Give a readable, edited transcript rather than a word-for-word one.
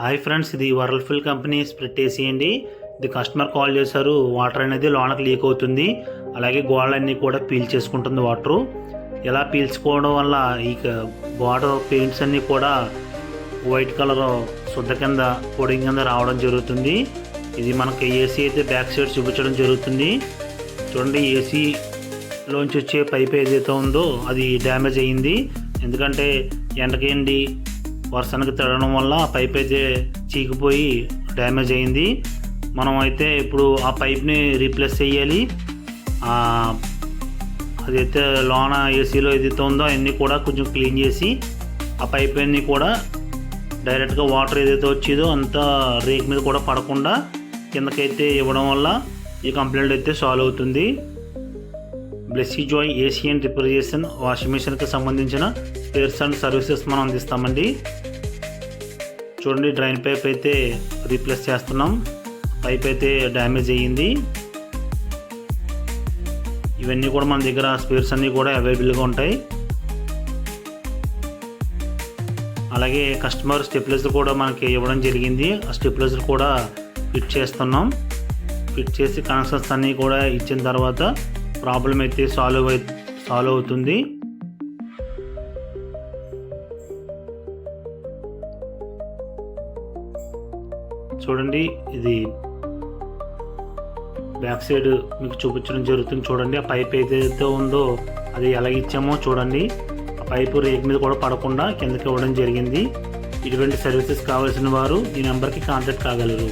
Hi friends, ఇది Whirlpool company split AC అండి. ఇది కస్టమర్ కాల్ చేశారు. వాటర్ అనేది లోనకి లీక్ అవుతుంది, అలాగే గోడలన్నీ కూడా పీల్చేసుకుంటుంది వాటరు. ఇలా పీల్చుకోవడం వల్ల ఈ బార్డర్ పెయింట్స్ అన్నీ కూడా వైట్ కలర్ శుద్ధ కింద పొడి కింద రావడం జరుగుతుంది. ఇది మనకి ఏసీ అయితే బ్యాక్ సైడ్ చూపించడం జరుగుతుంది. చూడండి, ఏసీలోంచి వచ్చే పైప్ ఏదైతే ఉందో అది డ్యామేజ్ అయ్యింది. ఎందుకంటే ఎండకేండి వర్షానికి తడడం వల్ల పైప్ అయితే చీకిపోయి డ్యామేజ్ అయింది. మనం అయితే ఇప్పుడు ఆ పైప్ని రీప్లేస్ చేయాలి. అదైతే లోన ఏసీలో ఏదైతే ఉందో అవన్నీ కూడా కొంచెం క్లీన్ చేసి ఆ పైప్ అన్నీ కూడా డైరెక్ట్గా వాటర్ ఏదైతే వచ్చేదో అంతా రేక్ మీద కూడా పడకుండా కిందకైతే ఇవ్వడం వల్ల ఈ కంప్లైంట్ అయితే సాల్వ్ అవుతుంది. Blessy Joy AC and repair washing మిషన్కి సంబంధించిన స్పేర్స్ అండ్ సర్వీసెస్ మనం అందిస్తామండి. చూడండి, డ్రైన్ పైప్ అయితే రీప్లేస్ చేస్తున్నాం. పైప్ అయితే డ్యామేజ్ అయ్యింది. ఇవన్నీ కూడా మన దగ్గర స్పేర్స్ అన్నీ కూడా అవైలబుల్గా ఉంటాయి. అలాగే కస్టమర్ స్టెప్లైజర్ కూడా మనకి ఇవ్వడం జరిగింది. ఆ స్టెప్లైజర్ కూడా ఫిట్ చేస్తున్నాం. ఫిట్ చేసి కనెక్షన్స్ అన్నీ కూడా ఇచ్చిన తర్వాత ప్రాబ్లం అయితే సాల్వ్ అవుతుంది. చూడండి, ఇది బ్యాక్ సైడ్ మీకు చూపించడం జరుగుతుంది. చూడండి, ఆ పైప్ ఏదైతే ఉందో అది ఎలా ఇచ్చామో చూడండి. ఆ పైపు రేక్ మీద కూడా పడకుండా కిందకి ఇవ్వడం జరిగింది. ఇటువంటి సర్వీసెస్ కావాల్సిన వారు ఈ నెంబర్కి కాంటాక్ట్ కాగలరు.